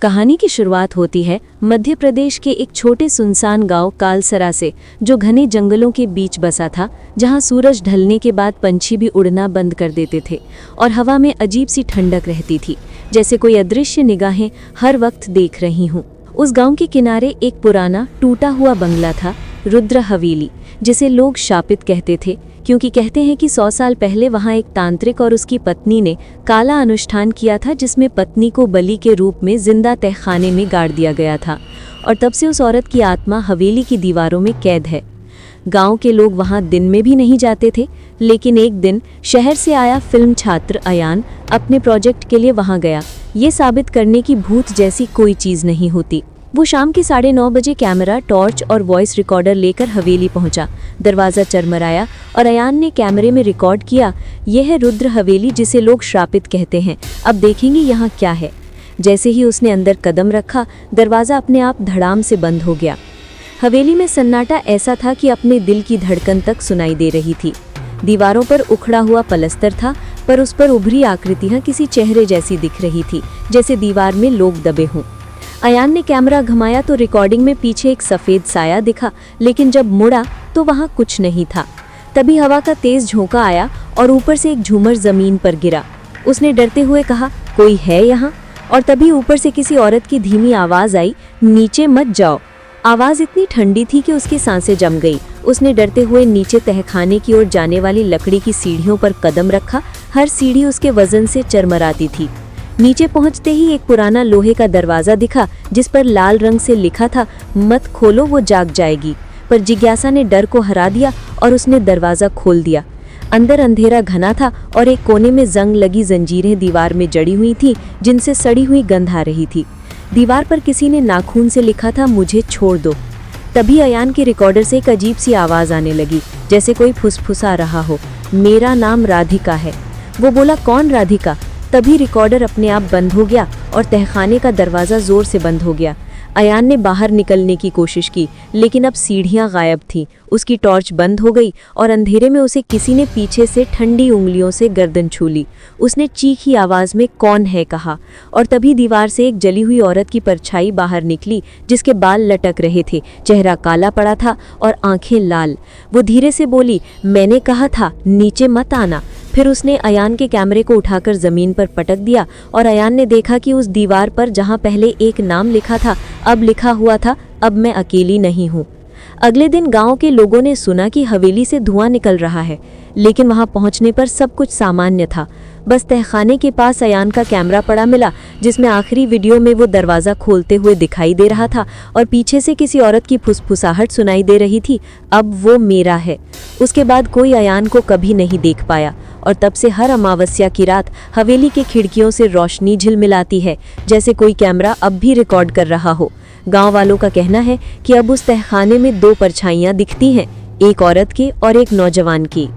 कहानी की शुरुआत होती है मध्य प्रदेश के एक छोटे सुनसान गांव कालसरा से, जो घने जंगलों के बीच बसा था, जहां सूरज ढलने के बाद पंछी भी उड़ना बंद कर देते थे और हवा में अजीब सी ठंडक रहती थी, जैसे कोई अदृश्य निगाहें हर वक्त देख रही हूँ। उस गांव के किनारे एक पुराना टूटा हुआ बंगला था, रुद्र हवेली, जिसे लोग शापित कहते थे, क्योंकि कहते हैं कि 100 साल पहले वहां एक तांत्रिक और उसकी पत्नी ने काला अनुष्ठान किया था, जिसमें पत्नी को बलि के रूप में जिंदा तहखाने में गाड़ दिया गया था और तब से उस औरत की आत्मा हवेली की दीवारों में कैद है। गांव के लोग वहां दिन में भी नहीं जाते थे, लेकिन एक दिन शहर से आया फिल्म छात्र अयान अपने प्रोजेक्ट के लिए वहां गया, ये साबित करने की भूत जैसी कोई चीज़ नहीं होती। वो शाम के 9:30 बजे कैमरा, टॉर्च और वॉइस रिकॉर्डर लेकर हवेली पहुंचा। दरवाज़ा चरमराया और अयान ने कैमरे में रिकॉर्ड किया, यह है रुद्र हवेली, जिसे लोग श्रापित कहते हैं, अब देखेंगे यहाँ क्या है। जैसे ही उसने अंदर कदम रखा, दरवाज़ा अपने आप धड़ाम से बंद हो गया। हवेली में सन्नाटा ऐसा था कि अपने दिल की धड़कन तक सुनाई दे रही थी। दीवारों पर उखड़ा हुआ पलस्तर था, पर उस पर उभरी आकृतियाँ किसी चेहरे जैसी दिख रही थी, जैसे दीवार में लोग दबे हों। अयान ने कैमरा घुमाया तो रिकॉर्डिंग में पीछे एक सफ़ेद साया दिखा, लेकिन जब मुड़ा तो वहाँ कुछ नहीं था। तभी हवा का तेज झोंका आया और ऊपर से एक झूमर ज़मीन पर गिरा। उसने डरते हुए कहा, कोई है यहाँ? और तभी ऊपर से किसी औरत की धीमी आवाज़ आई, नीचे मत जाओ। आवाज़ इतनी ठंडी थी कि उसकी सांसें जम गई। उसने डरते हुए नीचे तहखाने की ओर जाने वाली लकड़ी की सीढ़ियों पर कदम रखा। हर सीढ़ी उसके वजन से चरमराती थी। नीचे पहुंचते ही एक पुराना लोहे का दरवाज़ा दिखा, जिस पर लाल रंग से लिखा था, मत खोलो वो जाग जाएगी। पर जिज्ञासा ने डर को हरा दिया और उसने दरवाज़ा खोल दिया। अंदर अंधेरा घना था और एक कोने में जंग लगी जंजीरें दीवार में जड़ी हुई थीं, जिनसे सड़ी हुई गंध आ रही थी। दीवार पर किसी ने नाखून से लिखा था, मुझे छोड़ दो। तभी अयान के रिकॉर्डर से एक अजीब सी आवाज़ आने लगी, जैसे कोई फुसफुसा रहा हो, मेरा नाम राधिका है। वो बोला, कौन राधिका? तभी रिकॉर्डर अपने आप बंद हो गया और तहखाने का दरवाज़ा ज़ोर से बंद हो गया। अयान ने बाहर निकलने की कोशिश की, लेकिन अब सीढ़ियाँ गायब थीं। उसकी टॉर्च बंद हो गई और अंधेरे में उसे किसी ने पीछे से ठंडी उंगलियों से गर्दन छू ली। उसने चीखी आवाज़ में, कौन है? कहा, और तभी दीवार से एक जली हुई औरत की परछाई बाहर निकली, जिसके बाल लटक रहे थे, चेहरा काला पड़ा था और आंखें लाल। वो धीरे से बोली, मैंने कहा था नीचे मत आना। फिर उसने अयान के कैमरे को उठाकर ज़मीन पर पटक दिया और अयान ने देखा कि उस दीवार पर जहाँ पहले एक नाम लिखा था, अब लिखा हुआ था, अब मैं अकेली नहीं हूँ। अगले दिन गांव के लोगों ने सुना कि हवेली से धुआं निकल रहा है, लेकिन वहां पहुंचने पर सब कुछ सामान्य था। बस तहखाने के पास अयान का कैमरा पड़ा मिला, जिसमें आखिरी वीडियो में वो दरवाज़ा खोलते हुए दिखाई दे रहा था और पीछे से किसी औरत की फुसफुसाहट सुनाई दे रही थी, अब वो मेरा है। उसके बाद कोई अयान को कभी नहीं देख पाया और तब से हर अमावस्या की रात हवेली के खिड़कियों से रोशनी झिलमिलाती है, जैसे कोई कैमरा अब भी रिकॉर्ड कर रहा हो। गांव वालों का कहना है कि अब उस तहखाने में 2 परछाइयां दिखती हैं, एक औरत की और एक नौजवान की।